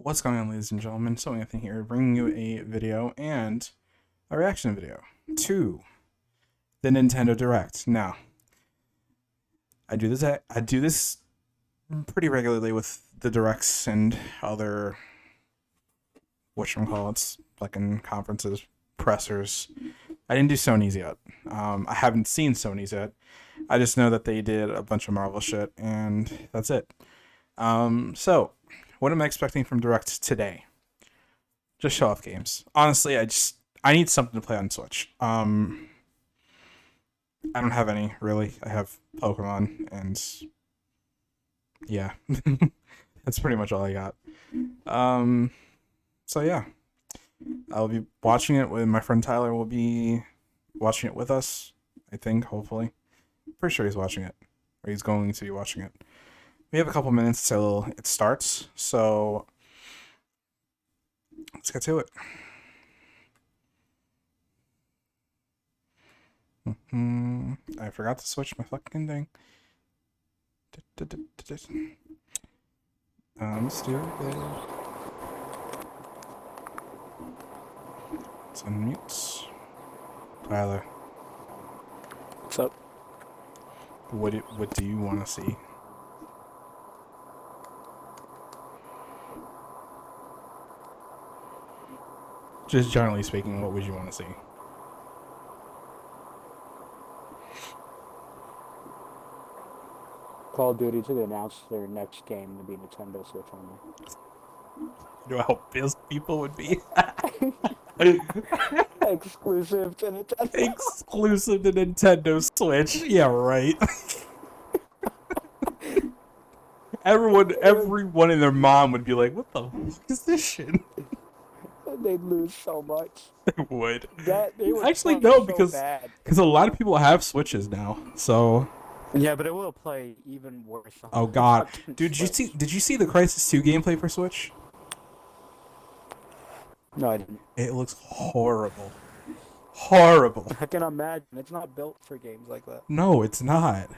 What's going on, ladies and gentlemen? So Anthony here, bringing you a video and a reaction video to the Nintendo Direct. Now, I do this pretty regularly with the Directs and other whatchamacallits, like in conferences, pressers. I didn't do Sony's yet. I haven't seen Sony's yet. I just know that they did a bunch of Marvel shit, and that's it. So, what am I expecting from Direct today? Just show off games. Honestly, I need something to play on Switch. I don't have any, really. I have Pokemon, and yeah. That's pretty much all I got. So yeah. I'll be watching it with my friend Tyler will be watching it with us, I think, hopefully. Pretty sure he's watching it. Or he's going to be watching it. We have a couple minutes till it starts, so let's get to it. I forgot to switch my fucking thing. Stupid. Let's unmute. Tyler. What's up? What do you want to see? Just generally speaking, what would you want to see? Call of Duty to announce their next game to be Nintendo Switch only. You know how pissed people would be? Exclusive to Nintendo. Exclusive to Nintendo Switch. Yeah, right. Everyone and their mom would be like, "What the fuck is this shit?" They'd lose so much. They would. They would Actually, play no, so because bad. a lot of people have Switches now. So. Yeah, but it will play even worse. On Oh the god, fucking dude! Switch. Did you see the Crysis 2 gameplay for Switch? No, I didn't. It looks horrible. Horrible. I can imagine. It's not built for games like that. No, it's not.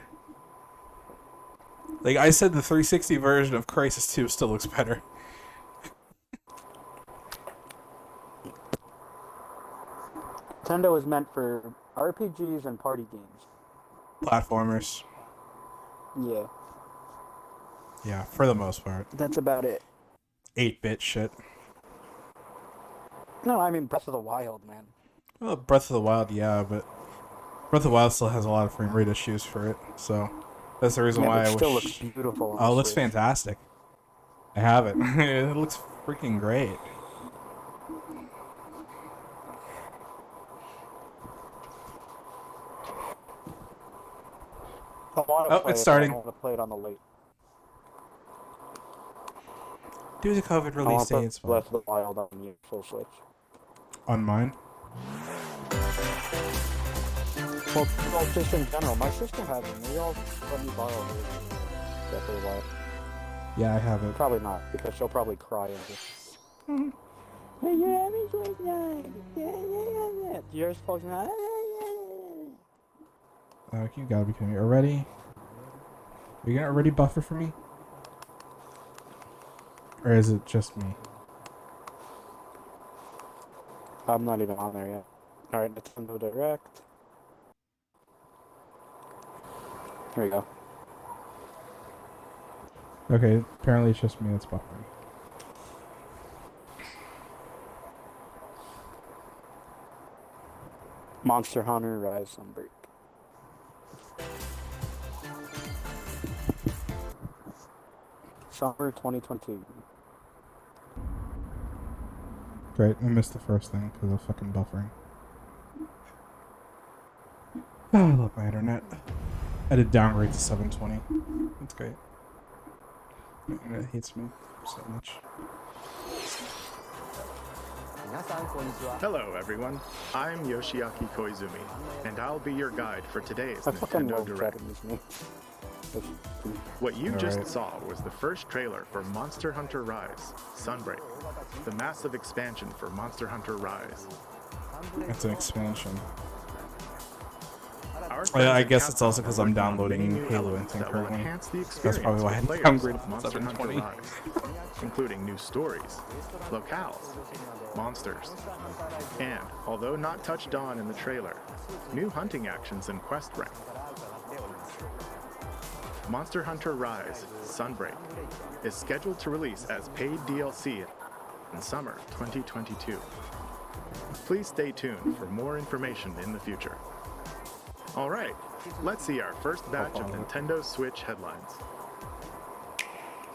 Like I said, the 360 version of Crysis 2 still looks better. Nintendo is meant for RPGs and party games. Platformers. Yeah. Yeah, for the most part. That's about it. 8-bit shit. No, I mean Breath of the Wild, man. Well, Breath of the Wild, yeah, but Breath of the Wild still has a lot of frame rate issues for it, so that's the reason why it I still wish. looks beautiful. On Oh, it looks Switch. fantastic. I have it. It looks freaking great. It's starting. I want to play it on the late. Due to COVID release date, it's Breath of the Wild on the full Switch. on mine. Well, just in general, my sister has it. We all let me borrow her Breath of the Wild. Yeah, I have it. Probably not, because she'll probably cry into it. Hey, you're having Switch night. Yeah. You're supposed to not. You gotta be kidding me. Already? Are you gonna already buffer for me? Or is it just me? I'm not even on there yet. Alright, Nintendo Direct. Here we go. Okay, apparently it's just me that's buffering. Monster Hunter Rise Sunbreak. Summer 2022. Great, I missed the first thing because of fucking buffering. Oh, I love my internet. I did downgrade to 720. That's great. My internet hates me so much. Hello everyone, I'm Yoshiaki Koizumi, and I'll be your guide for today's I fucking Nintendo love Direct. Japanese names. What you All just right. saw was the first trailer for Monster Hunter Rise, Sunbreak, the massive expansion for Monster Hunter Rise. That's an expansion. Our I and guess it's also Capcom because are I'm working on downloading many new Halo elements Infinite that will currently. enhance the That's experience probably why I for had players downgraded of to Monster Hunter 720. Rise, including new stories, locales, monsters, and, although not touched on in the trailer, new hunting actions and quest rank. Monster Hunter Rise Sunbreak is scheduled to release as paid DLC in summer 2022. Please stay tuned for more information in the future. All right, let's see our first batch of Nintendo Switch headlines.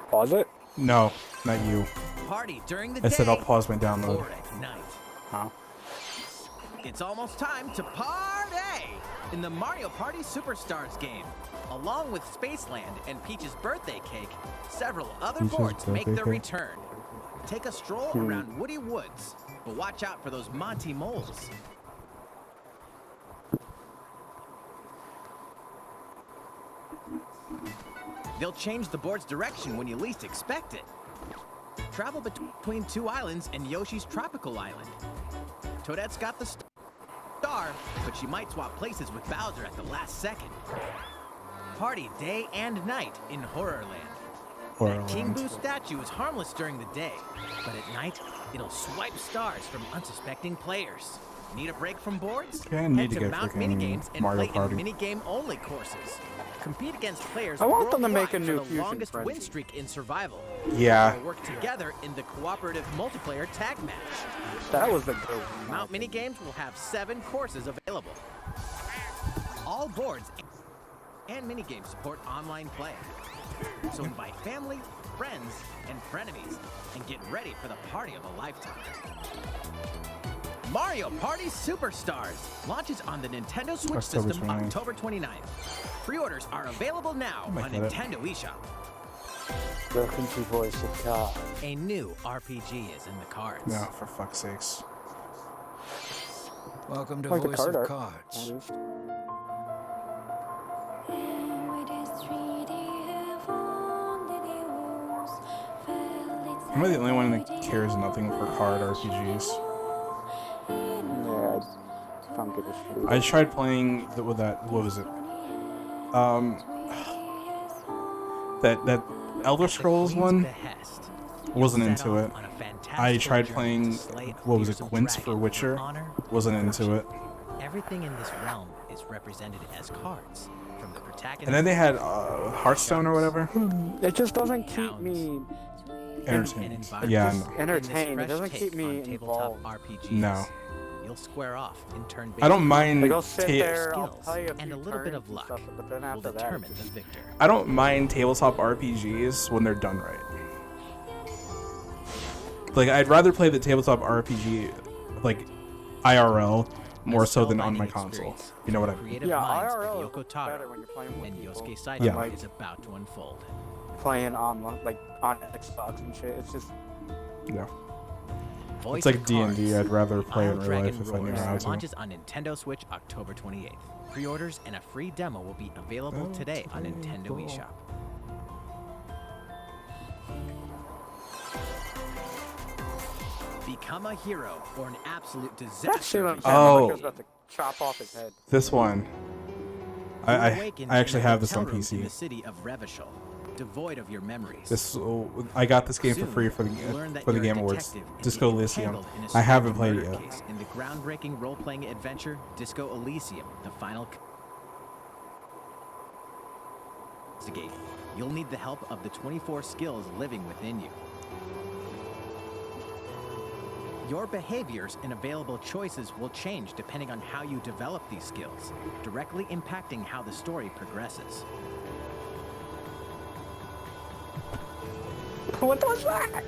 Pause it? No, not you. Party during the I day. said I'll pause my download. Or at night. Huh? It's almost time to party in the Mario Party Superstars game. Along with Spaceland and Peach's birthday cake, several other Peach's boards make birthday their cake? return. Take a stroll around Woody Woods, but watch out for those Monty moles. They'll change the board's direction when you least expect it. Travel between two islands and Yoshi's tropical island. Toadette's got the star, but she might swap places with Bowser at the last second. Party day and night in Horrorland. That King Boo statue is harmless during the day, but at night, it'll swipe stars from unsuspecting players. Need a break from boards? Okay, I need Head to to get Mount freaking Minigames and Mario play Party. in minigame-only courses. Compete against players I want them to make a worldwide new for the Fusion longest win Frenzy. streak in survival. Yeah. Or work together in the cooperative multiplayer tag match. That was the good one. Mount Minigames will have 7 courses available. All boards and minigames support online play. So invite family, friends, and frenemies, and get ready for the party of a lifetime. Mario Party Superstars launches on the Nintendo Switch October system 29th. October 29th. Pre-orders are available now might on get it. Nintendo eShop. The country voice of God. A new RPG is in the cards. No, for fuck's sakes. Welcome to Like the Voice card of art. Cards. At least. Am I the only one that cares nothing for card RPGs? Yeah, I don't give a shit. I tried playing with that. What was it? That Elder Scrolls one. Behest. Wasn't Set into off it. on a fantastical I tried journey playing. to slay a What was it? fearsome Quince for dragon Witcher. with honor Wasn't and into it. Everything in this realm is represented as cards, from the protagonist. And then they had Hearthstone or whatever. It just doesn't keep me Entertained. Yeah. No. entertained. It In this doesn't fresh keep me take on tabletop involved. RPGs, No. You'll square off in turn-based I don't mind. Like I'll sit ta- there, I'll skills play a and few a little bit turns of and luck stuff, but then will after that, determine it's the just- victor. I don't mind tabletop RPGs when they're done right. Like I'd rather play the tabletop RPG, like IRL, more so than on my console. You know what I mean? Creative Yeah, minds IRL of is Yoko better Taro when you're playing with and people. Yosuke Saito Yeah. is about to unfold. playing on like on Xbox and shit. It's just Yeah. Voice It's like of D&D. Cards. I'd rather play it in Isle real Dragon life if I knew Roars how to. launches on Nintendo Switch October 28th. Pre-orders and a free demo will be available today on Nintendo eShop. Become a hero or an absolute that shit. disaster. I'm if saying. you Oh. Like, about to chop off his head. This one. I awaken I actually in a have this hotel on room in PC. the city of Revachol, devoid of your memories. This I got this game for Soon, free for you'll learn that the you're a Game Awards. detective and Disco get Elysium. entangled in a I haven't strange played it murder yet. case in the groundbreaking role-playing adventure Disco Elysium: The Final Investigate. You'll need the help of the 24 skills living within you. Your behaviors and available choices will change depending on how you develop these skills, directly impacting how the story progresses. What was that?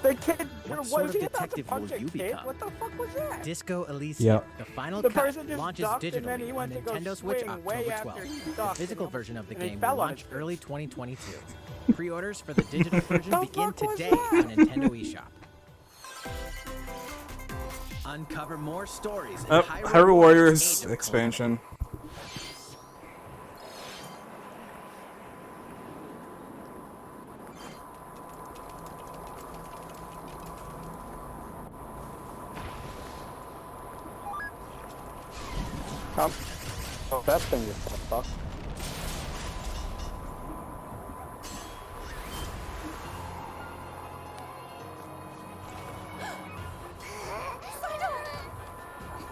The kid. What was sort of he about to detective punch will a you kid? become? What the fuck was that? Disco Elysium: Yep. The Final The Cut person just launches ducked and then digitally he on went to go Nintendo Switch swing way October after 12th. he The ducked, physical you know, version of the and he game fell will on launch his early 2022. Pre-orders for the digital version The begin fuck was today that? on Nintendo eShop. Uncover more stories in Hyrule Warriors Age of expansion. Oh, that thing is fucked.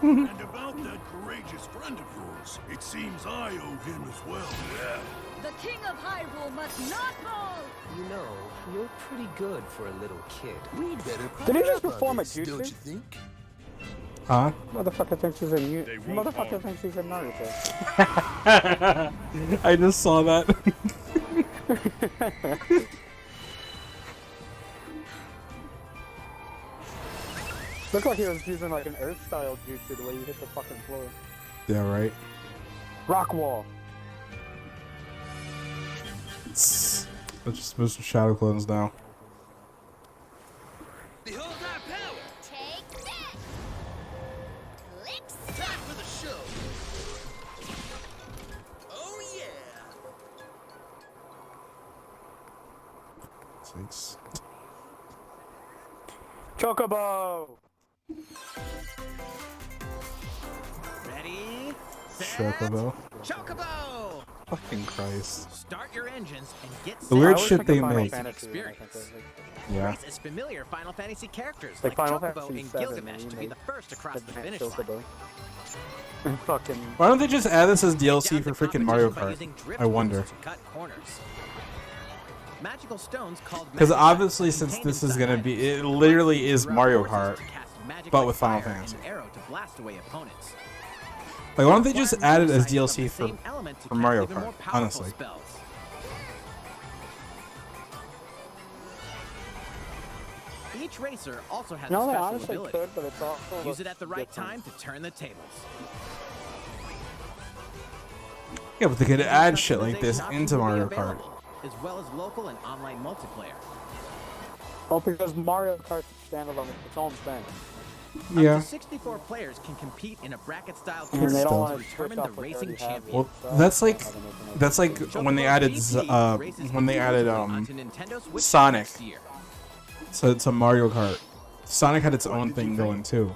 And about that courageous friend of yours, it seems I owe him as well. Yeah. The King of Hyrule must not fall! You know, you're pretty good for a little kid. We'd better Did he just prep perform a this, don't you jutsu? think? Huh? Motherfucker thinks he's in They won't Motherfucker harm. thinks he's in Naruto. I just saw that. Looked like he was using like an earth style jutsu the way you hit the fucking floor. Yeah, right. Rock wall. Let's just move some shadow clones now. Behold our power! Take that! Clicks! Time for the show! Oh yeah! Six. Chocobo! Ready? Set, Chocobo. Chocobo! Fucking Christ. Start your engines and get set. The weird I always shit think they of Final make. Fantasy when I think Experience. of, like, Yeah. Race as familiar Final Fantasy characters Like like Final Chocobo Fantasy and 7, Gilgamesh to be remake. the first across the Advanced finish line. Chocobo. And fucking Why don't they just add this as DLC Down for to freaking Mario competition by Kart? using drift I wonder. boosts to cut corners. Magical stones called Because magic obviously, items since contained this is inside gonna be, items. it literally is Throughout Mario forces Kart. to cast magic but like with Final fire Fantasy. and arrow to blast away opponents. Like, why don't they just Acquire add it as magic items DLC from the for same element to for cast Mario even more Kart, powerful honestly. spells. Each racer also has no, a they special honestly ability. could, but it's also Use it at the right different. time to turn the tables. Yeah, but they could add shit like this into Mario Kart. As well as local and online multiplayer. Well, because Mario Kart's standalone, it's its own thing. Yeah. Up to 64 players can compete in a bracket-style And they Still. don't tournament want to to determine the racing champion. Well, that's like when they added Onto Nintendo Switch Sonic. next year. to Mario Kart. Sonic had its own thing going too,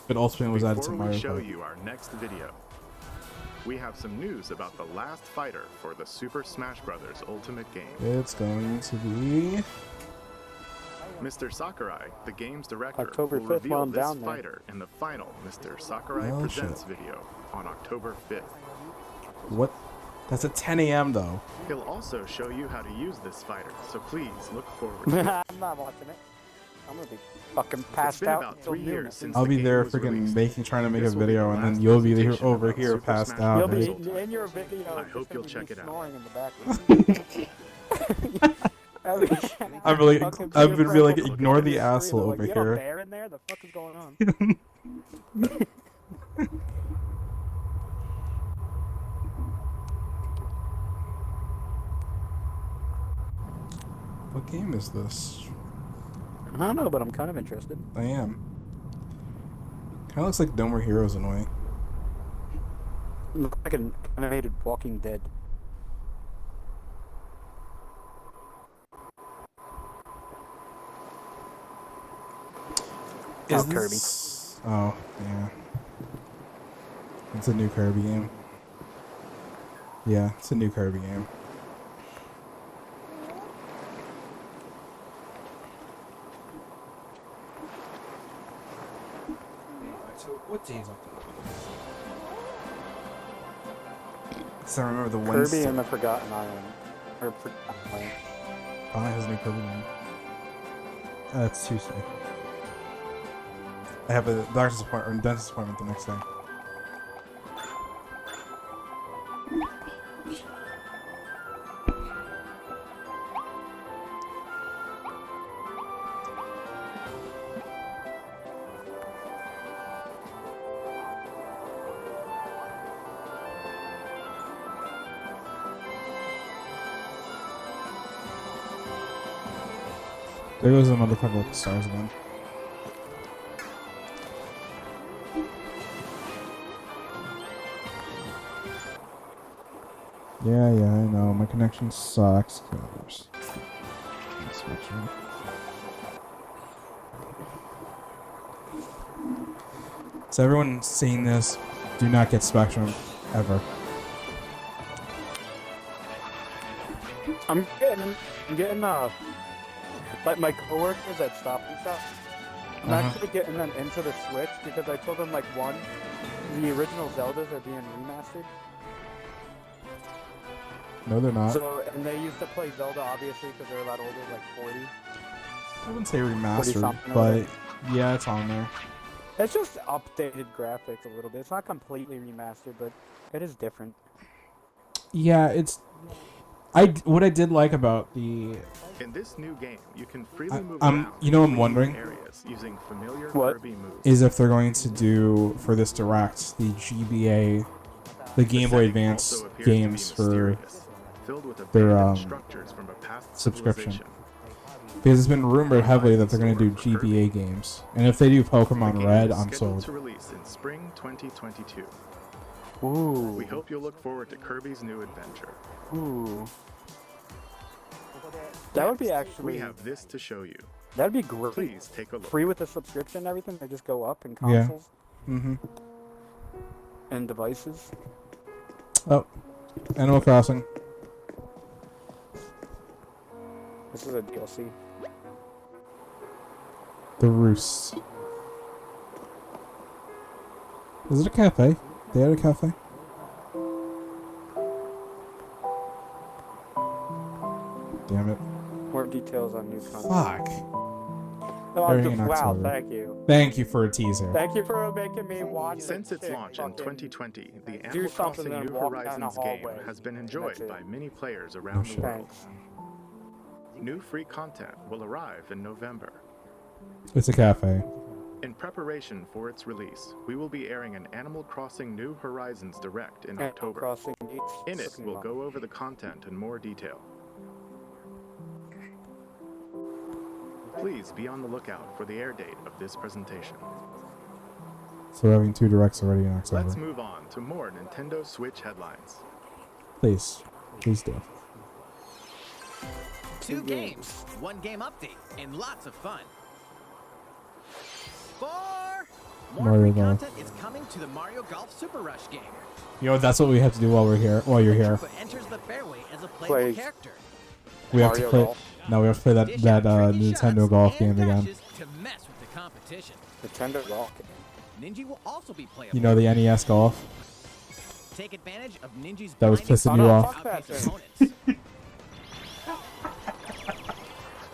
but ultimately was added to Before we Mario show Kart. you our next video, we have some news about the last fighter for the Super Smash Bros. Ultimate game. It's going to be Mr. Sakurai, the game's director, October will 5th reveal while I'm this down there. fighter in the final Mr. Sakurai Oh, Presents shit. video on October 5th. what? That's at 10 a.m. though. He'll also show you how to use this fighter, so please look forward to it. I'm not watching it. I'm gonna be fucking It's passed been out about until 3 noon. years since I'll the be game there was freaking released. trying to make a This will be video, the and then last you'll be presentation over about here Super passed Smash out. You'll Bros. be Right? Ultimate. in your video. I hope you'll check it out. Snoring in the background. I'm really, Fucking I've been really like, Peter ignore Pan the looking at asshole screen, over like, you got a here. bear in there? The fuck is going on? What game is this? I don't know, but I'm kind of interested. I am. Kind of looks like No More Heroes in a way. Looks like an animated Walking Dead. Is Kirby. this... Oh, yeah. It's a new Kirby game. Yeah, it's a new Kirby game. So, what days up? Because I remember the Kirby Wednesday. and the Forgotten Island. Or Forgotten Land. Finally has a new Kirby game. It's Tuesday. I have a doctor's appointment or dentist appointment the next day. There goes the motherfucker with the stars again. Yeah, I know. My connection sucks. Colors. So everyone seeing this, do not get Spectrum ever. I'm getting like my coworkers at Stop and Shop. I'm actually getting them into the Switch because I told them like the original Zeldas are being remastered. No, they're not. So and they used to play Zelda obviously because they're a lot older, like 40. I wouldn't say remastered, something but over yeah, it's on there. It's just updated graphics a little bit. It's not completely remastered, but it is different. Yeah, it's. What I did like about the. In this new game, you can freely move I'm around I'm wondering areas using familiar What? Kirby moves. is if they're going to do for this direct the GBA, the Game Boy setting Advance also appears to be games for mysterious, filled with their, abandoned structures from a past subscription. civilization. because it's been rumored heavily that they're going to do GBA games, and if they do The Pokemon game Red, is I'm scheduled sold. to release in spring 2022. Ooh. We hope you'll look forward to Kirby's new adventure. Ooh. That would be We actually. have this to show you. That'd be great. Please take a look. Free with the subscription and everything. They just go up in Yeah. consoles Mm-hmm. and devices. Oh, Animal Crossing. This is a DLC. The Roost. Is it a cafe? They had a cafe? Damn it. More details on new content. Fuck. Oh, Airing just, in wow, October. thank you. Thank you for a teaser. Thank you for making me watch Since this its chick launch in fucking 2020, the do Animal something Crossing and New walk down a Horizons game hallway. has been That's enjoyed it. by many players around the shit. world. Thanks. New free content will arrive in November. It's a cafe. In preparation for its release, we will be airing an Animal Crossing New Horizons Direct in Animal October. Crossing needs In it, cooking we'll up. go over the content in more detail. Please be on the lookout for the air date of this presentation. So we're having 2 directs already in Let's October. move on to more Nintendo Switch headlines. Please. Please do. 2 games, 1 game update, and lots of fun. 4 more Mario free Golf. content is coming to the Mario Golf Super Rush game. You know, that's what we have to do while we're here. While you're here. But enters the fairway as a playable Play character. We have to Mario play. Golf. No, we have to play that Dish out tricky Nintendo shots Golf and game again. dashes to mess with the competition. Nintendo Rock. Ninja will also be playable. You know the NES Golf. Take advantage of Ninja's That was blinding pissing you power off? to outpace Fuck that opponents.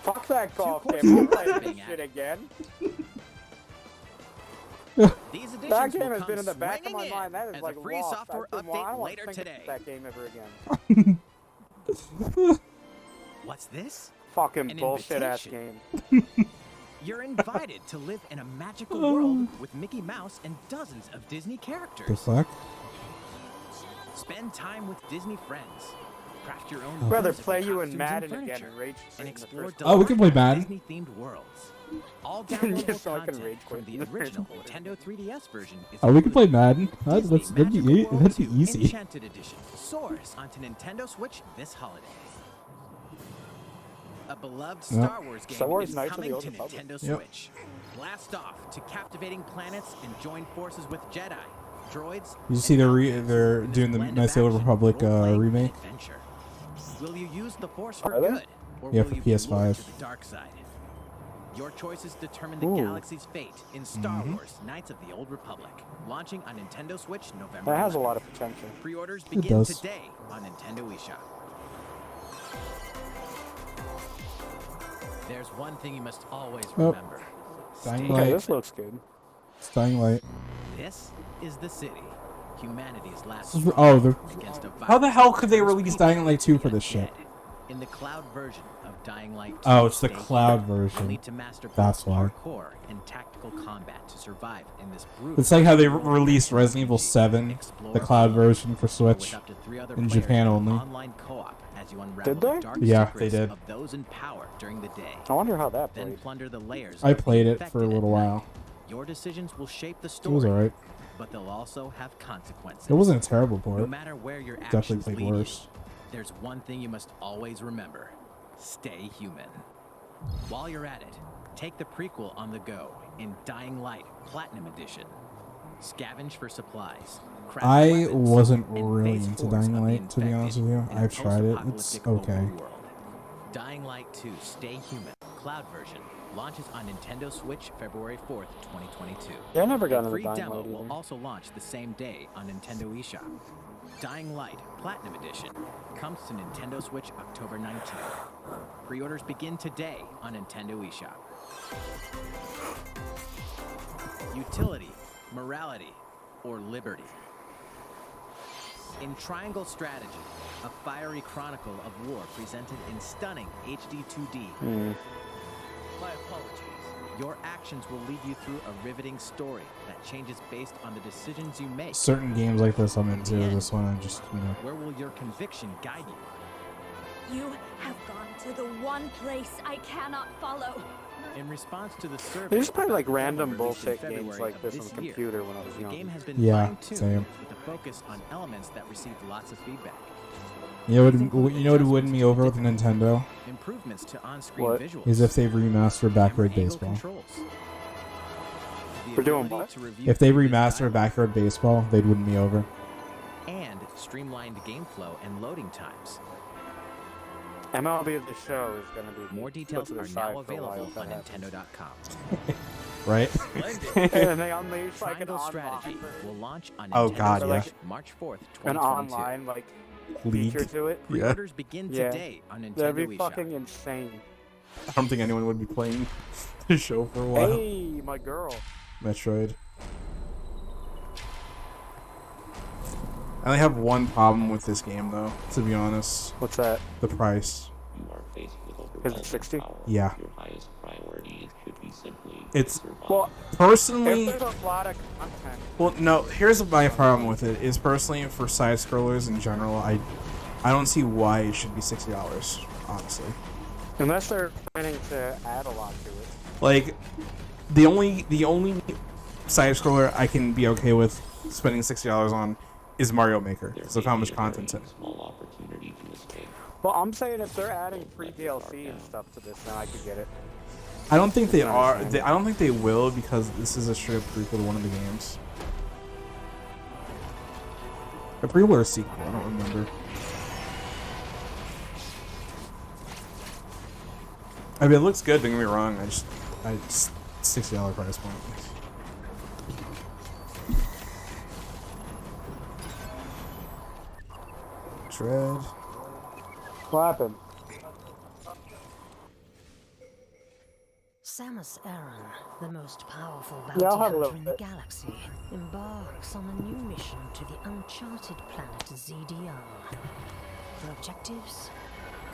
Fuck that golf courses game. I'm playing being this shit again. These editions That game will has come been in the back of my swinging mind. That in is as like a free lost. software I don't update want later to think today. of that game ever again. What's this? Fucking An bullshit ass invitation. game. You're invited to live in a magical world with Mickey Mouse and dozens of Disney The characters. fuck? Spend time with Disney friends. Craft your own. I'd rather whimsical play you in costumes and Madden again furniture, and rage and quit in the explore first Oh, we can play Madden. Disney-themed worlds. All Just downloadable so I can content rage from quit the in the first original place. Nintendo 3DS version is Oh, we can play included. Madden. Disney That'd be Magical World that'd be 2 easy. Enchanted Edition soars onto Nintendo Switch this holiday. A beloved Yep. Star Wars game Star Wars is Knights of the coming Old to Republic. Nintendo Yep. Switch. Blast off to captivating planets and join forces with Jedi, droids. Did you see and they're Valkyries doing the in this Knights of the Old blend Republic action, role-playing, remake? and adventure. Will you use the Force for Are they? good, or Yeah, will for you be lured PS5. to the dark side? Your choices determine the Ooh. galaxy's fate in Star Mm-hmm. Wars: Knights of the Old Republic, launching on Nintendo Switch November. That has a 11th. lot of potential. Pre-orders begin does. today on Nintendo eShop. There's one thing you must always Oh. remember. Dying Stay Light. Okay, Right. this looks good. It's Dying Light. This is the city. Humanity's last This is- stronghold oh, they're- against a How the hell could they virus release that Dying Light 2 for the this shit? undead. In the cloud version of Dying Light 2, Oh, it's the stay cloud human. version. You'll need to master That's both why. parkour and tactical combat to survive in this brutal It's like how they world. released Resident Evil 7, Explore the cloud alone, version for or Switch. with up to 3 other in players Japan in only. Online co-op as you unravel Did the they? dark Yeah, secrets they did. of those in power during the day. I wonder how that Then played. plunder the layers. I of the played it for a infected little at night. while. Your decisions will shape the It story, was alright. but they'll also have consequences. It wasn't a terrible No port. matter where your Definitely actions played lead worse. you, there's one thing you must always remember. Stay human. While you're at it, take the prequel on the go in Dying Light Platinum Edition. Scavenge for supplies. craft I weapons, wasn't and really face into force Dying of the Light, to be honest with you. infected in a I've tried it. It's post-apocalyptic okay. open world. Dying Light 2 Stay Human Cloud version launches on Nintendo Switch February 4th, 2022. Yeah, I never got A into free Dying demo Light will either. also launch the same day on Nintendo eShop. Dying Light Platinum Edition comes to Nintendo Switch October 19th. Pre-orders begin today on Nintendo eShop. Utility, morality, or liberty. In Triangle Strategy, a fiery chronicle of war presented in stunning HD 2D. My apologies. Your actions will lead you through a riveting story that changes based on the decisions you make. Certain games like this I'm into. This one I just, you know. Where will your conviction guide you? You have gone to the one place I cannot follow. In response to the survey, They just play like about random Demo released in bullshit games February like of this on the year, computer when I was the game young. has been Yeah, fine-tuned same. with a focus on elements that received lots of feedback. You know what would win me over with Nintendo Improvements to on-screen What? visuals. is if they remaster Backward camera angle Baseball. controls. The We're doing ability what? to review If they previous remaster dialogue Backward Baseball, they'd win me over. and streamlined game flow and loading times. MLB The Show is going to be More put details to the are side now for a while available if that on happens. Nintendo.com. Right? And then they unleash like an Triangle online, Strategy will launch on Oh, Nintendo God, Switch yeah. March 4th, an 2022. online like League. feature to it. Yeah. Pre-orders begin Yeah. today on Nintendo That'd be eShop. fucking insane. I don't think anyone would be playing the show for a while. Hey, my girl. Metroid. I only have one problem with this game, though, to be honest. What's that? The price. You are faced with Is overwhelming it 60? power. Yeah. Your highest priority should be simply It's- survive. Well, Personally, if there's a lot of content, well, no. Here's my problem with it: is personally for side scrollers in general, I don't see why it should be $60. Honestly, unless they're planning to add a lot to it. like the only side scroller I can be okay with spending $60 on is Mario Maker. There So may how be much a content's very in it? small opportunity to escape. Well, I'm saying if they're adding free DLC and stuff to this, then I could get it. I don't think they I are. understand. I don't think they will because this is a straight up prequel to one of the games. A prequel or a sequel? I don't remember. I mean, it looks good. Don't get me wrong. I just $60 price point. Dread. What happened? Samus Aran, the most powerful Yeah, bounty I'll have a hunter look in at the it. galaxy, embarks on a new mission to the uncharted planet ZDR. Her objectives?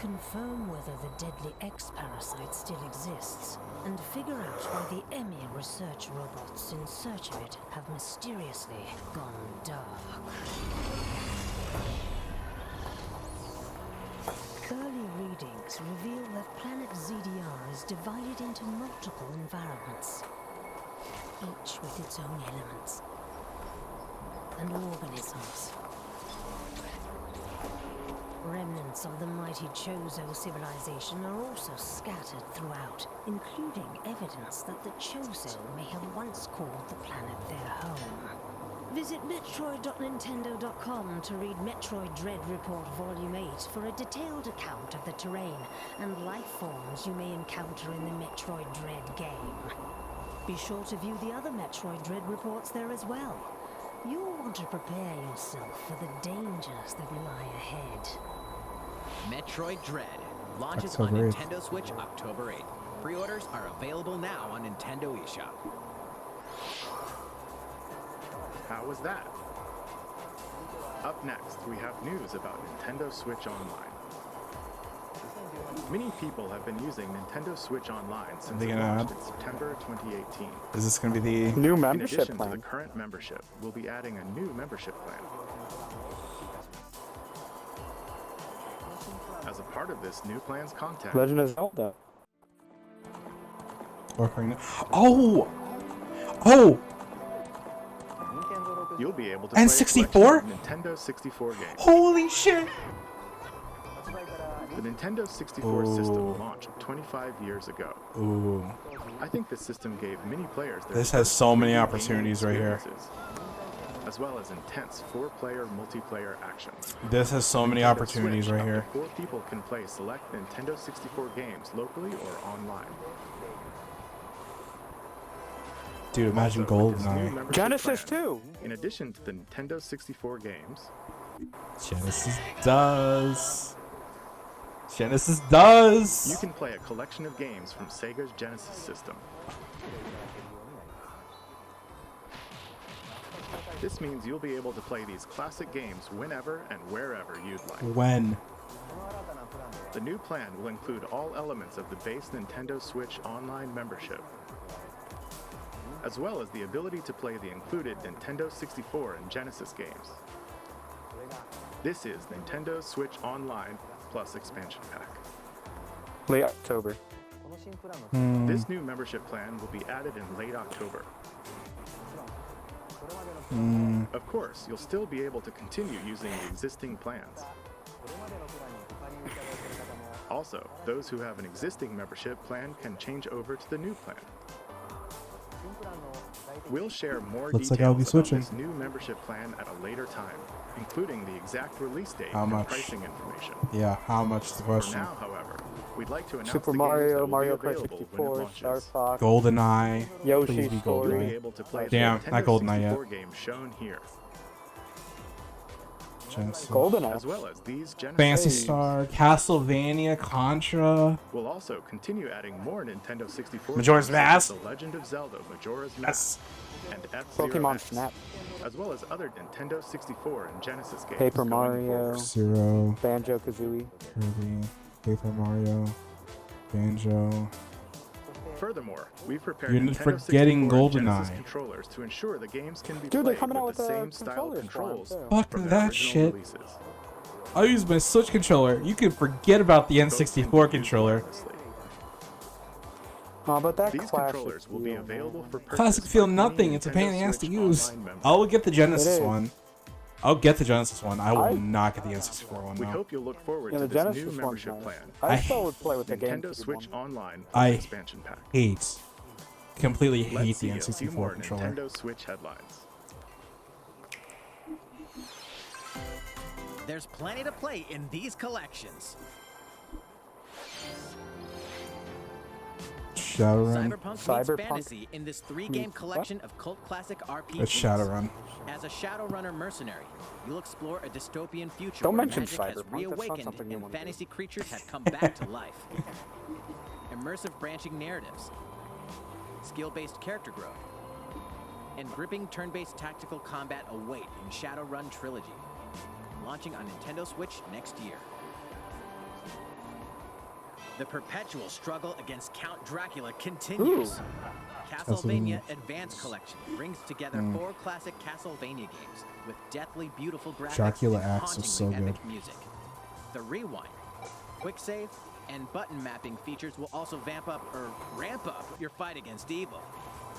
Confirm whether the deadly X-parasite still exists, and figure out why the Emir research robots in search of it have mysteriously gone dark. Early readings reveal that planet ZDR is divided into multiple environments, each with its own elements and organisms. Remnants of the mighty Chozo civilization are also scattered throughout, including evidence that the Chozo may have once called the planet their home. Visit Metroid.Nintendo.com to read Metroid Dread Report Volume 8 for a detailed account of the terrain and life forms you may encounter in the Metroid Dread game. Be sure to view the other Metroid Dread reports there as well. You'll want to prepare yourself for the dangers that lie ahead. Metroid Dread launches October on 8th. Nintendo Switch October 8th. Pre-orders are available now on Nintendo eShop. How was that? Up next, we have news about Nintendo Switch Online. Many people have been using Nintendo Switch Online since they it gonna launched in September 2018. Is this gonna be the? New In membership addition to the plan. current membership, we'll be adding a new membership plan. As a part of this new plan's content, Legend of Zelda. Ocarina? Oh! Oh! you'll be able to And play a 64? collection of Nintendo 64 games. Holy shit! The Nintendo 64 system launched 25 years ago. Ooh. I think this system gave many players their This has first so many gaming opportunities right here. experiences. as well as intense 4-player multiplayer action. This has so many Nintendo opportunities Switch, right up to here. 4 people can play select Nintendo 64 games locally or online. Dude, imagine Also, with this new GoldenEye. membership Genesis plan, 2. In addition to the Nintendo 64 games, Genesis does. Genesis does. you can play a collection of games from Sega's Genesis system. This means you'll be able to play these classic games whenever and wherever you'd like. When? The new plan will include all elements of the base Nintendo Switch Online membership, as well as the ability to play the included Nintendo 64 and Genesis games. This is Nintendo Switch Online plus expansion pack. Late October. This new membership plan will be added in late October. Of course, you'll still be able to continue using the existing plans. Also, those who have an existing membership plan can change over to the new plan. We'll share more Looks like I'll be details about switching. this new membership plan at a later time, including the exact release date How and much? pricing information. Yeah, how much is the For question? now, however, we'd like to announce Super the games that Mario, will Mario be Kart available when it 64, launches. Star Fox, GoldenEye. Please Yoshi's be You'll be Story. GoldenEye. able to play Damn, the not Nintendo GoldenEye yet. 64 game shown here, Genesis. GoldenEye. as well as these Genesis Fantasy games. Star, Castlevania, Contra. We'll also continue adding more Nintendo 64 Majora's games such as Mask. The Legend of Zelda, Majora's Yes. Mask, and F-Zero Pokemon X, Snap. as well as other Nintendo 64 and Genesis games. Paper going Mario. forward. Zero, Banjo Kazooie. Kirby, Paper Mario, Banjo. Furthermore, we've prepared You're Nintendo forgetting 64 and Genesis GoldenEye. controllers to ensure the games can be Dude, they're played coming out with with the the same style controllers for 'em, controls too. Fuck from their that original shit. releases. I'll use my Switch controller. You can forget about the Both can N64 be used controller. wirelessly. Oh, but that These classic controllers will be feel, available man. for purchase Classic by feel any nothing. It's a pain in the Nintendo ass to Switch use. Online member. I'll get the Genesis It is. one. I'll get the Genesis one. I will I- not get the N64 one. We No. hope you'll look forward Yeah, to the this Genesis new one's membership nice. plan. I I- still would play with the Nintendo GameCube Switch one. Online I- expansion pack. Hate. Completely hate Let's the see a few N64 more controller. Nintendo Switch headlines. There's plenty to play in these collections. Shadowrun. Cyberpunk meets Cyberpunk? fantasy in this 3-game What? collection of cult classic RPGs. It's Shadowrun. As a Shadowrunner mercenary, you'll explore a dystopian future Don't where mention magic has Cyberpunk, that's not reawakened something you and wanna do. fantasy creatures have come back to life. Immersive branching narratives, skill-based character growth, and gripping turn-based tactical combat await in Shadowrun Trilogy, launching on Nintendo Switch next year. The perpetual struggle against Count Dracula continues. Ooh. Castlevania Advance Collection brings together 4 classic Castlevania games with deathly beautiful graphics Dracula and Axe was so hauntingly epic good. music. The Rewind, Quick Save, and button mapping features will also ramp up your fight against evil.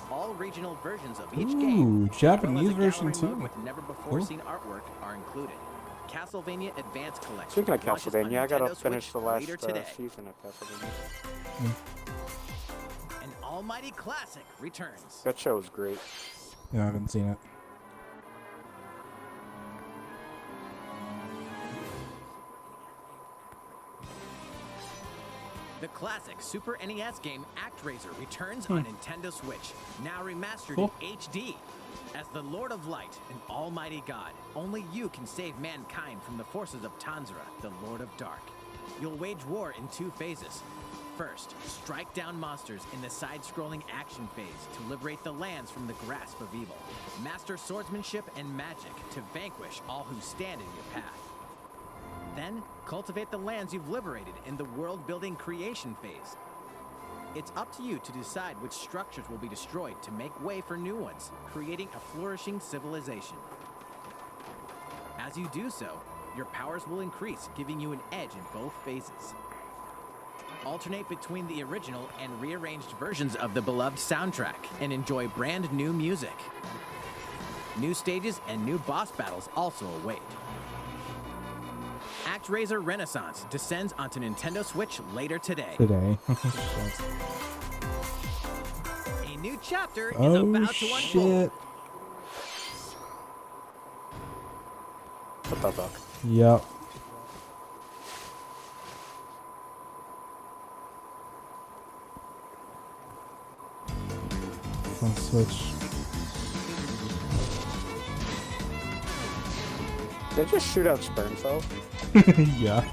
All regional versions of each game, Ooh, Japanese as well as a version gallery mode too. with never-before-seen artwork, are included. Castlevania Advance Collection. Speaking of launches on Castlevania, I gotta Nintendo finish Switch the last later today. season of Castlevania. An almighty classic returns. That show is great. Yeah, I haven't seen it. The classic Super NES game ActRaiser returns on Nintendo Switch, now remastered Cool. in HD. As the Lord of Light and Almighty God, only you can save mankind from the forces of Tanzra, the Lord of Dark. You'll wage war in 2 phases. First, strike down monsters in the side-scrolling action phase to liberate the lands from the grasp of evil. Master swordsmanship and magic to vanquish all who stand in your path. Then, cultivate the lands you've liberated in the world-building creation phase. It's up to you to decide which structures will be destroyed to make way for new ones, creating a flourishing civilization. As you do so, your powers will increase, giving you an edge in both phases. Alternate between the original and rearranged versions of the beloved soundtrack and enjoy brand new music. New stages and new boss battles also await. ActRaiser Renaissance descends onto Nintendo Switch later today. Today. A new chapter is Oh about to unfold. shit. What the fuck? Yep. On Switch. They just shoot out sperm cells. Yeah.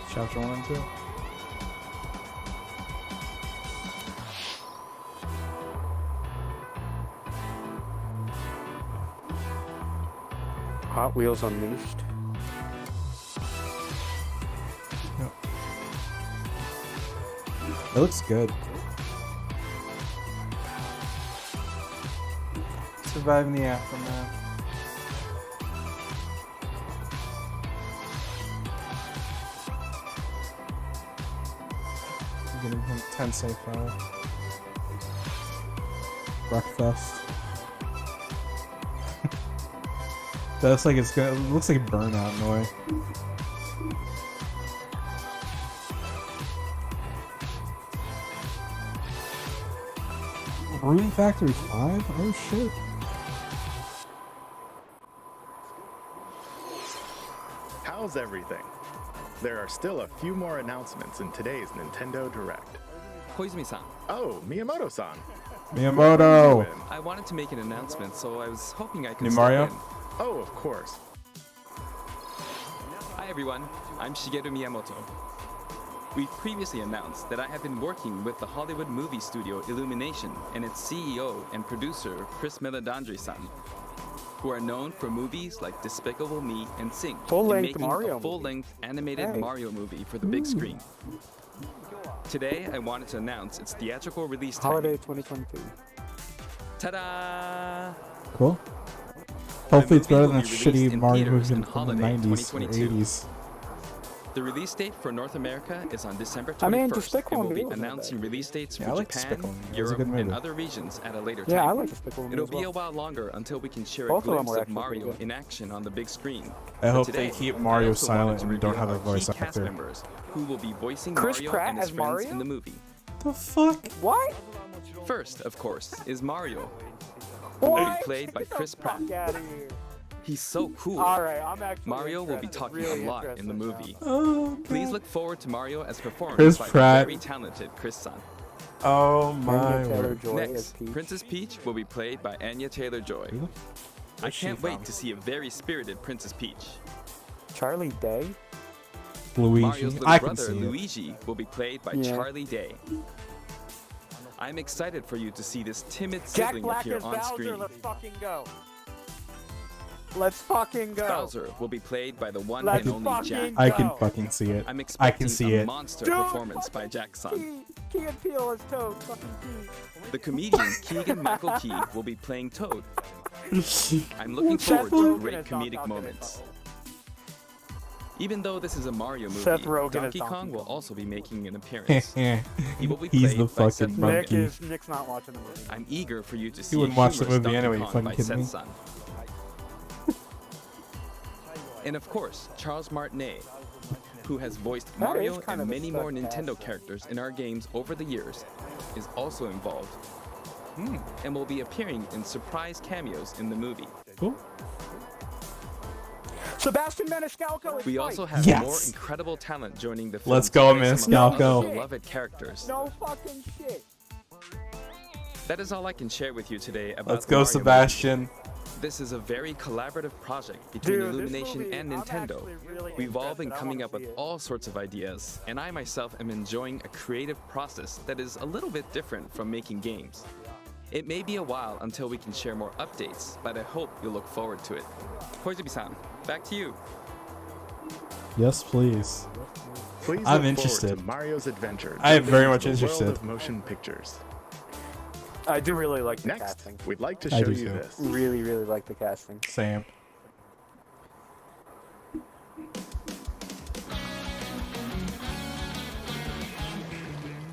Chapter 1 and 2. Hot Wheels Unleashed. It looks good. Surviving the aftermath. Getting him 10 safe fire. Breakfast. That looks like it's gonna. It looks like Burnout in a way. Brewing Factory 5? Oh shit. How's everything? There are still a few more announcements in today's Nintendo Direct. Koizumi-san, Oh, Miyamoto-san. Miyamoto! I wanted to make an announcement, so I was hoping I could New step Mario? in. Oh, of course. Hi everyone, I'm Shigeru Miyamoto. We previously announced that I have been working with the Hollywood movie studio Illumination and its CEO and producer Chris Meledandri-san, who are known for movies like Despicable Me and Sing, and Full-length making Mario a full-length animated Hey. Mario movie for the big screen. Today, I wanted to announce its theatrical release time. Holiday 2022. Ta-da! Cool. Hopefully it's movie better will than be shitty released in Mario theaters movies in from the holiday 90s or 2022. 80s. The release date for North America is on December 21st, I mean, and Despicable we'll Me be wasn't that announcing bad. release dates Yeah, for I like Japan, Despicable Me. It was a Europe, good and movie. other regions at a later Yeah, I time. like Despicable Me It'll as be a well. while longer until we can share Both a of them glimpse were of actually pretty Mario good. in action on the big screen. I But hope today, they keep I Mario also wanted silent to and don't reveal have a our voice key cast actor. members who will be voicing Chris Mario Pratt and his as friends Mario? in the movie. The fuck? What? First, of course, is Mario. Who will be What? played by Get the Chris Pratt. fuck outta here. He's so cool. Alright, I'm actually Mario will be interested, talking really a lot in the interested movie. Oh, Please look forward to Mario as performed Chris by Pratt. the very talented Chris-san. Oh now. my Anya word. Taylor-Joy as Next, Peach. Princess Peach will be played by Anya Taylor-Joy. Who I is she can't wait from? to see a very spirited Princess Peach. Charlie Day. Mario's Luigi. little I can brother, see it. Luigi, will be played by Yeah. Charlie Day. I'm excited for you to see this timid Jack sibling Black appear as on Bowser. screen. Let's fucking go. Let's fucking go. Bowser will be played by the one Let's and only fucking Jack. I can Go. fucking see it. I'm I expecting can see a it. monster Dude, performance by fucking Jack's son. Key and Peele as Toad. Fucking Key. The comedian Keegan Michael Key will be playing Toad. I'm looking Seth forward to Rogen great as Donkey comedic Kong. moments. Even though this is a Mario movie, Seth Rogen as Donkey Donkey Kong will Kong. also be making an appearance. He will be He's played the by Seth fucking Rogen. monkey. Nick's not watching the movie. I'm eager for you to see wouldn't a watch the humorous movie Donkey anyway, you Kong fucking by kidding me? Seth's son. And of course, Charles Martinet, who has voiced That Mario is kind and of a many more stud Nintendo cast. characters in our games over the years, is also involved. And will be appearing in surprise cameos in the movie. Cool. Sebastian Maniscalco is We Spike. also have Yes. more incredible talent joining the film. Let's go, to play some of our Maniscalco. most beloved characters. No fucking shit. That is all I can share with you today about Let's the go, Mario movie. Sebastian. This is a very collaborative project between Dude, this Illumination movie, and I'm Nintendo. actually really We've all been interested. I coming wanna up with see it. all sorts of ideas, and I myself am enjoying a creative process that is a little bit different from making games. It may be a while until we can share more updates, but I hope you'll look forward to it. Koizumi-san, back to you. Yes, please. Please I'm look interested. forward to Mario's adventure. I am delving very into much the interested. World of motion pictures. I do really like the Next, casting. we'd like to I show do you too. this. Really, really like the casting. Same.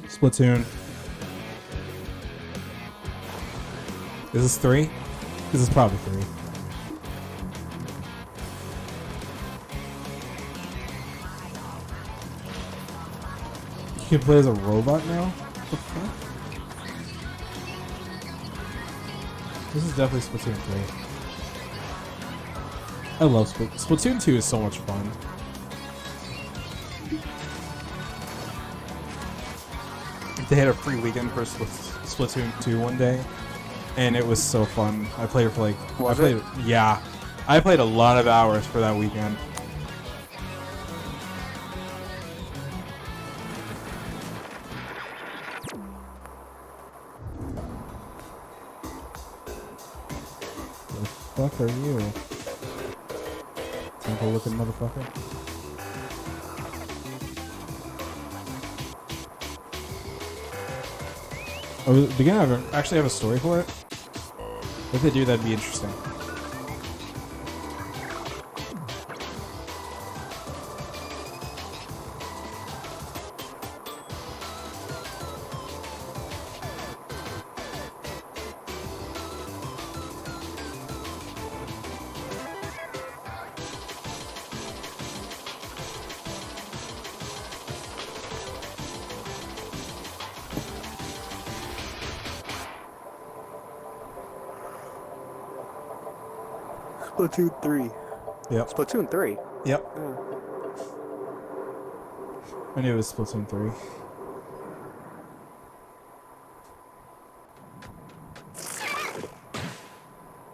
Splatoon. Is this 3? This is probably 3. You can play as a robot now? What the fuck? This is definitely Splatoon 3. I love Splatoon 2 is so much fun. They had a free weekend for Splatoon 2 one day, and it was so fun. I played it for like... Yeah. I played a lot of hours for that weekend. The fuck are you? Simple looking motherfucker. Oh, the beginning actually have a story for it? If they do, that'd be interesting. Splatoon 3. Yep. Splatoon 3? Yep. I knew it was Splatoon 3.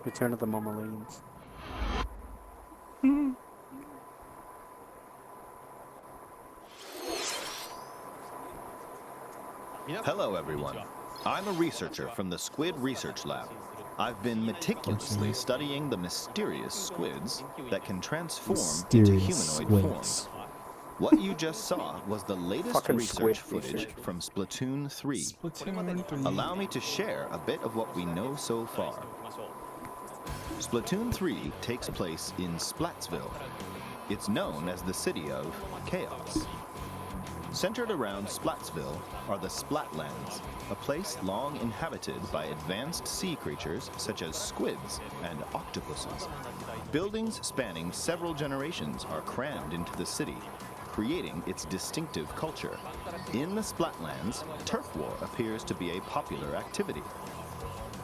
Return of the Momalines. Hello, everyone. I'm a researcher from the Squid Research Lab. I've been meticulously studying the mysterious squids that can transform into humanoid forms. What you just saw was the latest research footage from Splatoon 3. Allow me to share a bit of what we know so far. Splatoon 3 takes place in Splatsville. It's known as the City of Chaos. Centered around Splatsville are the Splatlands, a place long inhabited by advanced sea creatures such as squids and octopuses. Buildings spanning several generations are crammed into the city, creating its distinctive culture. In the Splatlands, turf war appears to be a popular activity.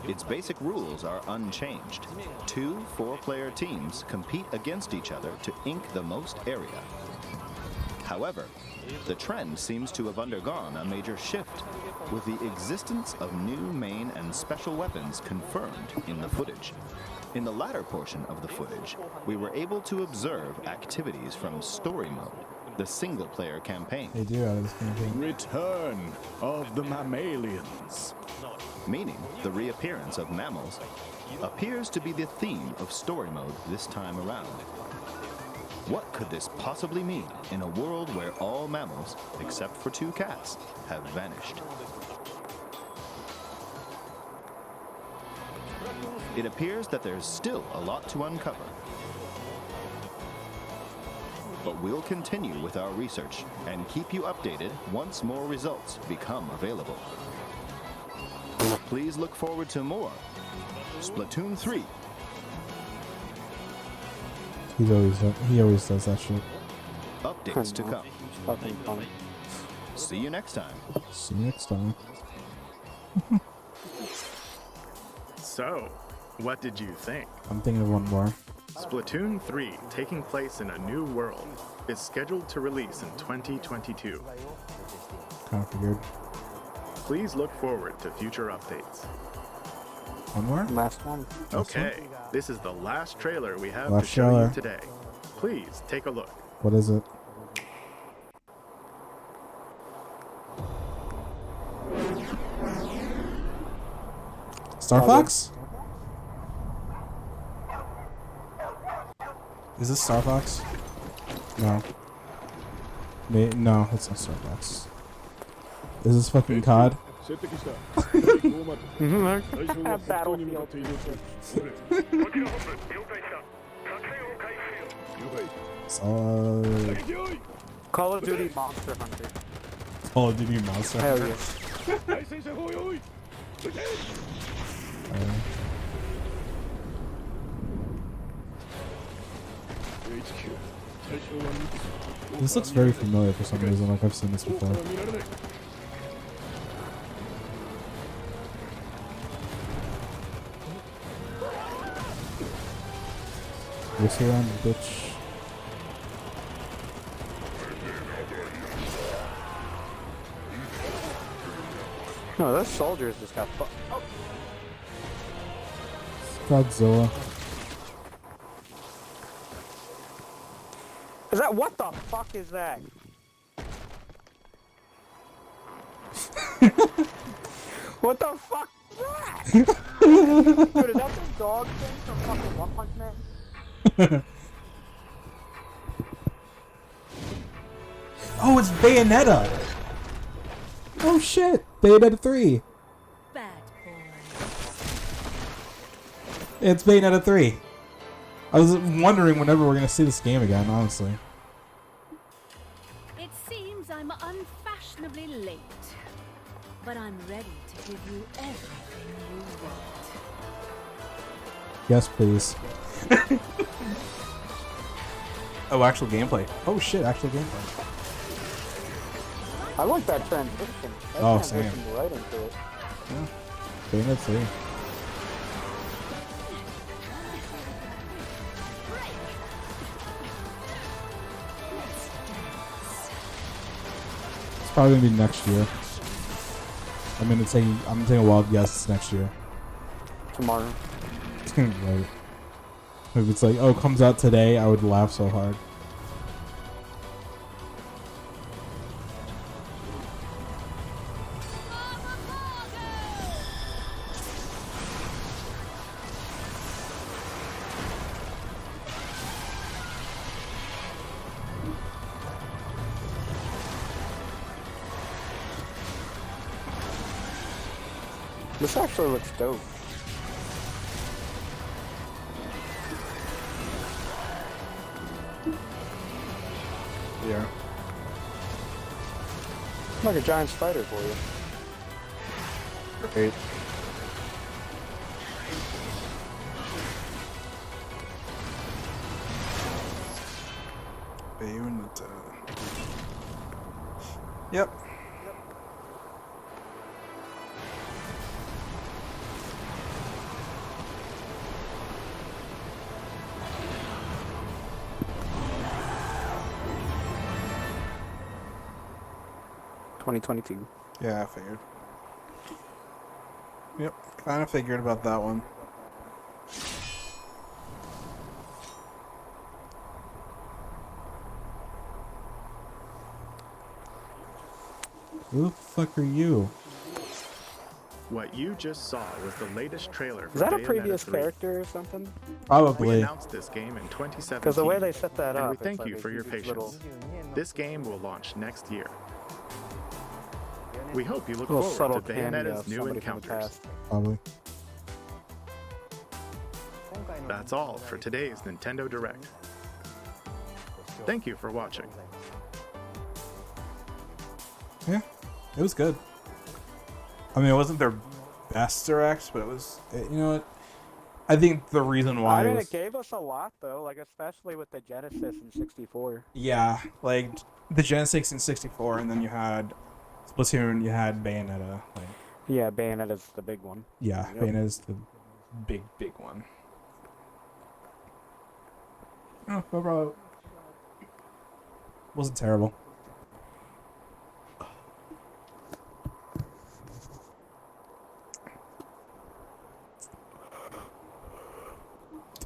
Its basic rules are unchanged. 2 4-player teams compete against each other to ink the most area. However, the trend seems to have undergone a major shift, with the existence of new main and special weapons confirmed in the footage. In the latter portion of the footage, we were able to observe activities from Story Mode, the single-player campaign. They do out of this campaign. Return of the mammalians. Meaning the reappearance of mammals appears to be the theme of Story Mode this time around. What could this possibly mean in a world where all mammals, except for 2 cats, have vanished? It appears that there's still a lot to uncover. But we'll continue with our research and keep you updated once more results become available. Please look forward to more Splatoon 3. He always does that shit. Updates to come. See you next time. See you next time. So, what did you think? I'm thinking of one more. Splatoon 3, taking place in a new world, is scheduled to release in 2022. Kind of figured. Please look forward to future updates. One more? Last one. Okay, this is the last trailer we have to Last show trailer. you today. Please take a look. What is it? Star Fox? Is this Star Fox? No. No, it's not Star Fox. Is this fucking COD? Battlefield. Call of Duty Monster Hunter. Call of Duty Monster Hell Hunter. yes. This looks very familiar for some reason, like I've seen this before. Race around, bitch. No, those soldiers just got fucked. Oh. Godzilla. Is that what the fuck is that? What the fuck is that? Dude, is that the dog thing from fucking One Punch Man? Oh, it's Bayonetta! Oh shit! Bayonetta 3! Bad boy. It's Bayonetta 3. I was wondering whenever we're gonna see this game again, honestly. It seems I'm unfashionably late, but I'm ready to give you everything you want. Yes, please. Oh, actual gameplay. Oh shit, actual gameplay. I like that transition. That Oh, transitioned same. right into it. Yeah. Bayonetta 3. It's probably gonna be next year. I'm taking a wild guess it's next year. Tomorrow. Right. If it's like, oh, it comes out today, I would laugh so hard. This actually looks dope. Yeah. Like a giant spider for you. Great. Bayonetta. Yep. Yeah, I figured. Yep, kind of figured about that one. Who the fuck are you? What you just saw was the latest trailer for Is that a Bayonetta previous 3. character or something? We Probably. announced this game in 2017. Because the way they set that and up, we it's thank like you they for your keep these patience. little- This game will launch next year. We hope you look Little forward subtle to cameo Bayonetta's of new somebody from the encounters. past. Probably. That's all for today's Nintendo Direct. Thank you for watching. Yeah, it was good. I mean, it wasn't their best direct, but it was. You know what? I think the reason why I mean, was, it gave us a lot though, like especially with the Genesis and 64. yeah, like the Genesis and 64, and then you had Splatoon, you had Bayonetta. Like, Yeah, Bayonetta's the big one. yeah, Yep. Bayonetta's the big one. Oh, overall, Wasn't terrible.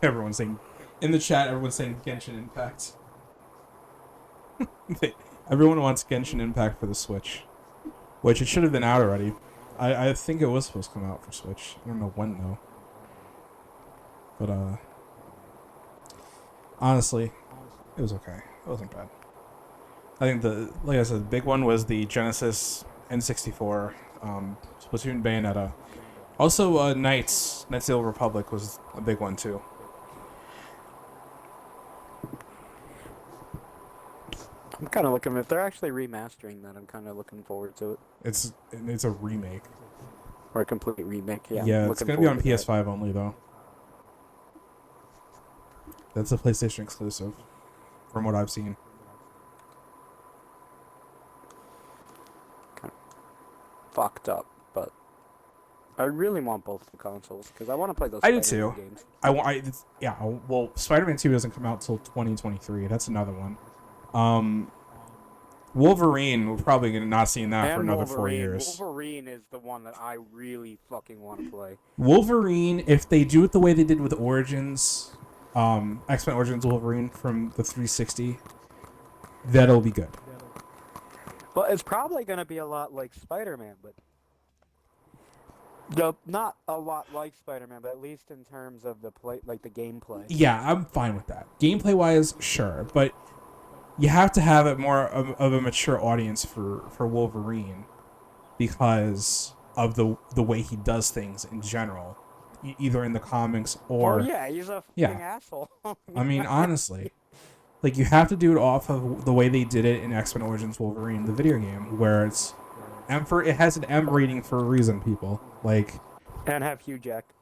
everyone's saying in the chat. Everyone's saying Genshin Impact. Everyone wants Genshin Impact for the Switch, which it should have been out already. I think it was supposed to come out for Switch. I don't know when though. But honestly, it was okay. It wasn't bad. I think like I said, the big one was the Genesis N64, Splatoon, Bayonetta. Also, Knights of the Old Republic was a big one too. I'm kind of looking, if they're actually remastering that, I'm kind of looking forward to it. It's a remake. Or a complete remake, yeah. Yeah, I'm it's looking gonna be on forward to that. PS5 only though. That's a PlayStation exclusive, from what I've seen. Fucked up, but I really want both the consoles because I want to play those. I do Spider-Man too. games. Well, Spider-Man 2 doesn't come out till 2023. That's another one. Wolverine, we're probably gonna not see that for another 4 years. Wolverine is the one that I really fucking want to play. Wolverine, if they do it the way they did with Origins, X-Men Origins Wolverine from the 360, that'll be good. Well, it's probably gonna be a lot like Spider-Man, but not a lot like Spider-Man, but at least in terms of the play, like the gameplay. Yeah, I'm fine with that. Gameplay-wise, sure, but you have to have it more of a mature audience for Wolverine because of the way he does things in general, either in the comics or... Oh, yeah, he's a fucking asshole. I mean, honestly. Like, you have to do it off of the way they did it in X-Men Origins Wolverine, the video game, where it's... it has an M rating for a reason, people. Like... And have Hugh Jackman.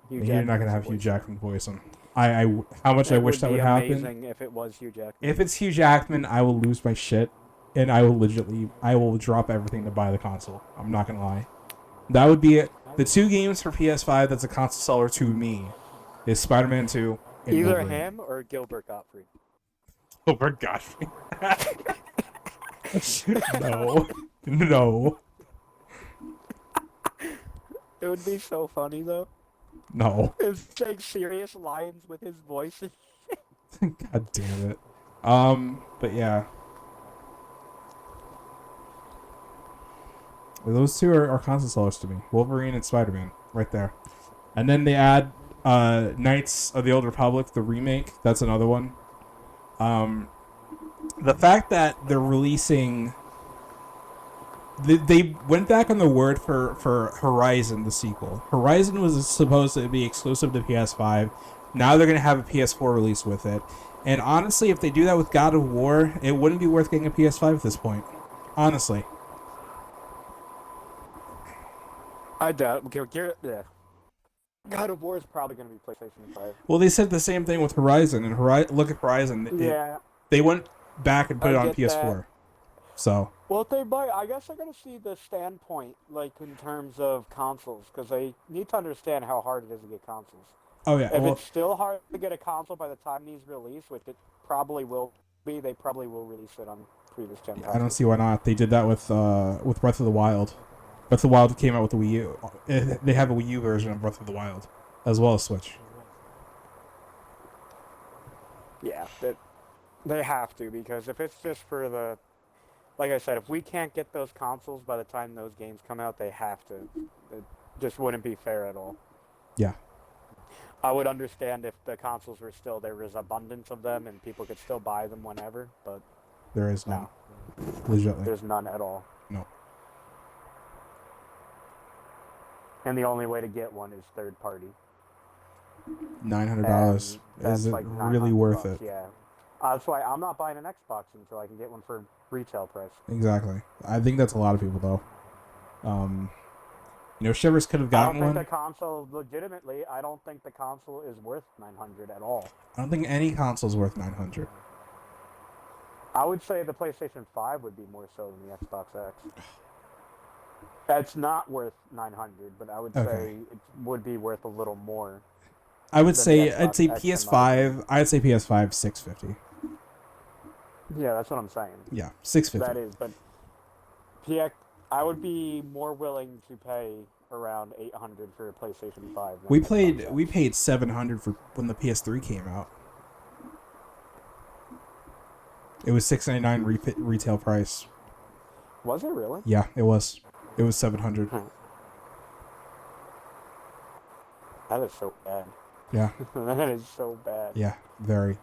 You're not going to have Hugh Jackman voice him. How much I wish that would happen. It would be amazing if it was Hugh Jackman. If it's Hugh Jackman, I will lose my shit, and I will drop everything to buy the console. I'm not gonna lie. That would be it. The 2 games for PS5 that's a console seller to me is Spider-Man 2 and Either Wolverine. him or Gilbert Gottfried. Gilbert Gottfried. No. No. It would be so funny though. No. It's like serious lines with his voice. God damn it. But yeah. Those two are console sellers to me. Wolverine and Spider-Man, right there. And then they add Knights of the Old Republic, the remake. That's another one. The fact that they're releasing... They went back on the word for Horizon, the sequel. Horizon was supposed to be exclusive to PS5. Now they're going to have a PS4 release with it. And honestly, if they do that with God of War, it wouldn't be worth getting a PS5 at this point. Honestly. I doubt. Yeah. God of War is probably going to be PlayStation 5. Well, they said the same thing with Horizon. And look at Horizon. They went back and put it on PS4. That. So... Well, I guess they're going to see the standpoint, like, in terms of consoles, because they need to understand how hard it is to get consoles. Oh, yeah. If it's still hard to get a console by the time these release, which it probably will be, they probably will release it on previous gen consoles. I don't see why not. They did that with Breath of the Wild. Breath of the Wild came out with the Wii U. They have a Wii U version of Breath of the Wild, as well as Switch. Yeah, they have to, because if it's just for the... Like I said, if we can't get those consoles by the time those games come out, they have to. It just wouldn't be fair at all. Yeah. I would understand if the consoles were still, there was abundance of them and people could still buy them whenever, but... There is none. Legitimately. There's none at all. No. And the only way to get one is third party. $900. Is it like really worth bucks, it? Yeah. That's why I'm not buying an Xbox until I can get one for retail price. Exactly. I think that's a lot of people, though. Shivers could have gotten one. I don't think the console, legitimately, I don't think the console is worth $900 at all. I don't think any console is worth $900. I would say the PlayStation 5 would be more so than the Xbox X. It's not worth $900, but I would say it would be worth a little more. I'd say PS5. I'd say PS5 $650. Yeah, that's what I'm saying. Yeah, $650. That is, but I would be more willing to pay around $800 for a PlayStation 5. We paid $700 for when the PS3 came out. It was $699 retail price. Was it really? Yeah, it was. It was $700. That is so bad. Yeah. That is so bad. Yeah, very.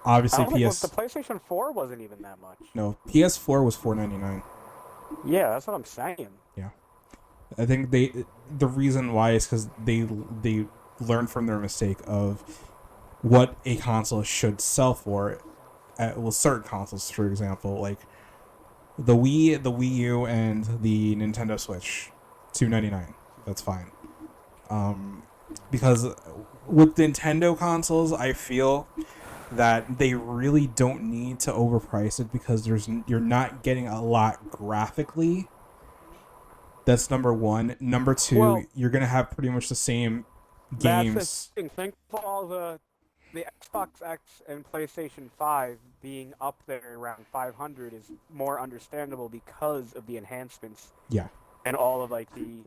Obviously, the PlayStation 4 wasn't even that much. No, PS4 was $499. Yeah, that's what I'm saying. Yeah, I think the reason why is because they learned from their mistake of what a console should sell for. Certain consoles, for example, like the Wii U, and the Nintendo Switch, $299. That's fine. because with Nintendo consoles, I feel that they really don't need to overprice it because you're not getting a lot graphically. That's number one. Number two, Well, you're gonna have pretty much the same games. That's the thing. Think of all the Xbox X and PlayStation 5 being up there around 500 is more understandable because of the enhancements. Yeah. And all of like the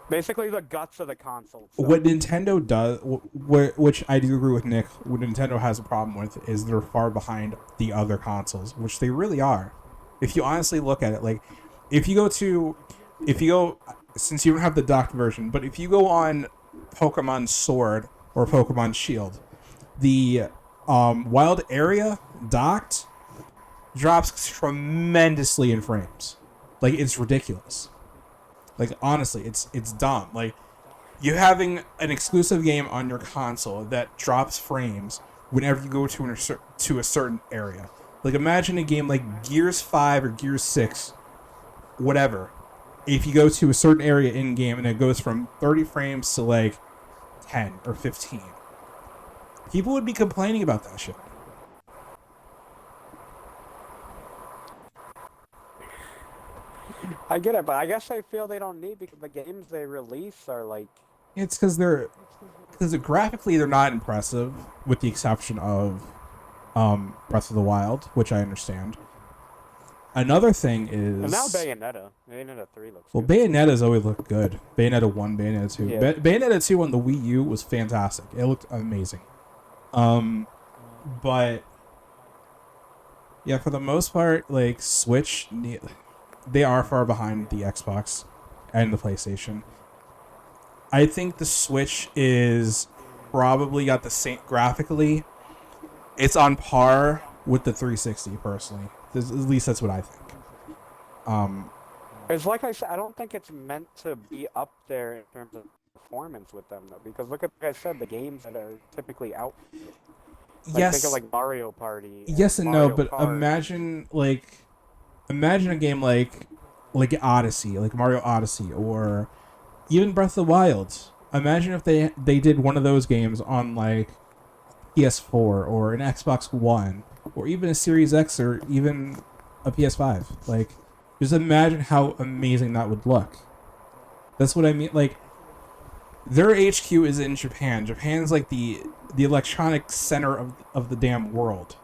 basically the guts of the console. So. What Nintendo does, which I do agree with Nick, what Nintendo has a problem with is they're far behind the other consoles, which they really are. If you honestly look at it, like if you go, since you don't have the docked version, but if you go on Pokemon Sword or Pokemon Shield, the wild area docked drops tremendously in frames. Like, it's ridiculous. Like, honestly, it's dumb. Like, you having an exclusive game on your console that drops frames whenever you go to a certain area. Like, imagine a game like Gears 5 or Gears 6, whatever. If you go to a certain area in game and it goes from 30 frames to like 10 or 15, people would be complaining about that shit. I get it, but I guess I feel they don't need because the games they release are like. It's because graphically they're not impressive, with the exception of Breath of the Wild, which I understand. Another thing is... And now Bayonetta. Bayonetta 3 looks well, good. Bayonetta's always looked good. Bayonetta 1, Bayonetta 2. Yeah. Bayonetta 2 on the Wii U was fantastic. It looked amazing. But... yeah, for the most part, like, Switch... they are far behind the Xbox and the PlayStation. I think the Switch is probably got the same... graphically, it's on par with the 360, personally. At least that's what I think. It's like I said, I don't think it's meant to be up there in terms of performance with them, though, because look at, like I said, the games that are typically out. Like, Yes. Think of, like, Mario Party. Yes and Mario no, but Kart. imagine a game like Odyssey, like Mario Odyssey, or even Breath of the Wild. Imagine if they did one of those games on like PS4 or an Xbox One, or even a Series X, or even a PS5. Like, just imagine how amazing that would look. That's what I mean. Like, their HQ is in Japan. Japan's like the electronic center of the damn world.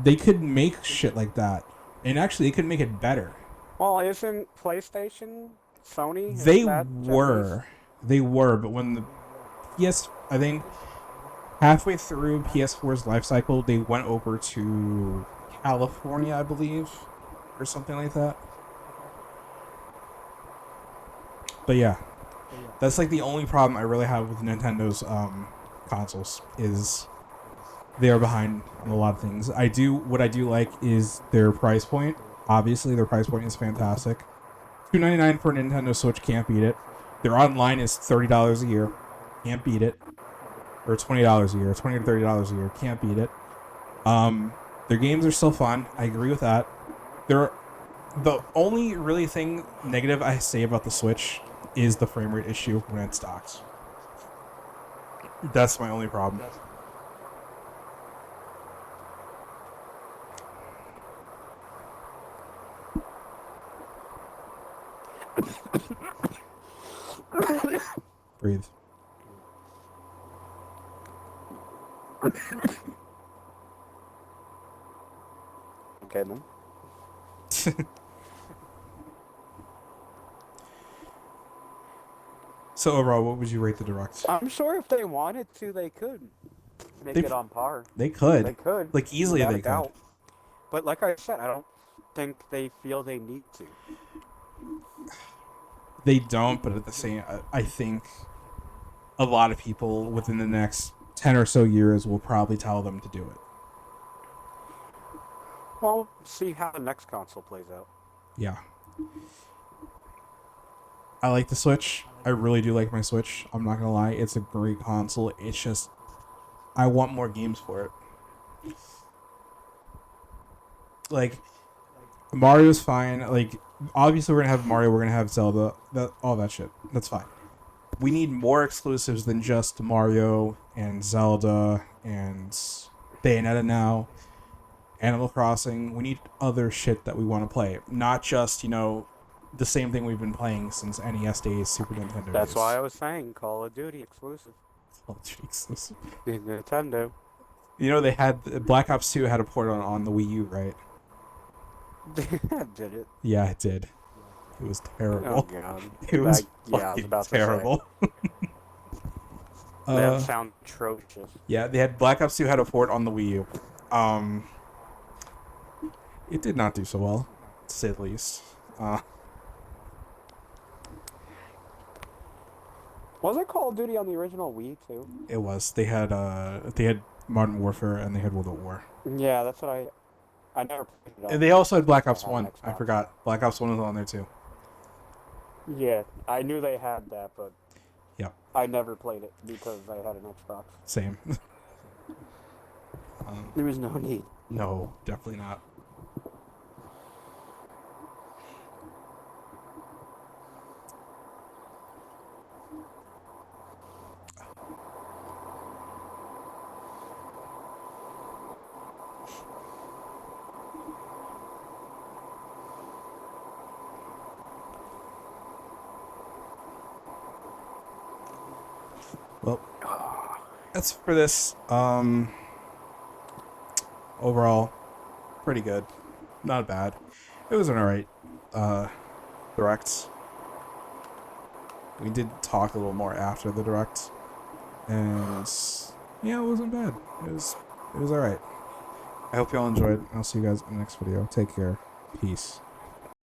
They could make shit like that, and actually, they could make it better. Well, isn't PlayStation, Sony? They were, but when the I think halfway through PS4's life cycle, they went over to California, I believe, or something like that. But yeah, that's like the only problem I really have with Nintendo's consoles is they are behind on a lot of things. What I do like is their price point. Obviously, their price point is fantastic. $299 for a Nintendo Switch, can't beat it. Their online is $30 a year, can't beat it. Or $20 a year, $20 to $30 a year, can't beat it. Their games are still fun. I agree with that. The only really thing negative I say about the Switch is the frame rate issue when it stocks. That's my only problem. Breathe. Okay, then. So overall, what would you rate the Direct? I'm sure if they wanted to, they could make it on par. They could. They could. Like, easily without they a doubt. could. But like I said, I don't think they feel they need to. They don't, but at the same, I think a lot of people within the next 10 or so years will probably tell them to do it. Well, see how the next console plays out. Yeah. I like the Switch. I really do like my Switch. I'm not gonna lie. It's a great console. It's just, I want more games for it. Like, Mario's fine. Like, obviously we're gonna have Mario, we're gonna have Zelda, all that shit. That's fine. we need more exclusives than just Mario and Zelda and Bayonetta now, Animal Crossing. We need other shit that we want to play, not just, you know, the same thing we've been playing since NES days, Super Nintendo That's days. why I was saying Call of Duty exclusive. Call of Duty exclusive. Nintendo. You know, they had Black Ops 2 had a port on the Wii U, right? Did it? Yeah, it did. It was terrible. Oh god. It was yeah, I was fucking about terrible. to say. That sound atrocious. Yeah, they had Black Ops 2 had a port on the Wii U. It did not do so well, to say the least. Was it Call of Duty on the original Wii too? It was. They had Modern Warfare and they had World at War. Yeah, that's what I never played it on. And they also had Black Ops I had 1. an I Xbox. forgot. Black Ops 1 was on there too. Yeah, I knew they had that, but Yep. I never played it because I had an Xbox. Same. There was no need. No, definitely not. Well, that's for this. Overall, pretty good. Not bad. It was an alright direct. We did talk a little more after the direct. And yeah, it wasn't bad. It was alright. I hope y'all enjoyed. I'll see you guys in the next video. Take care. Peace.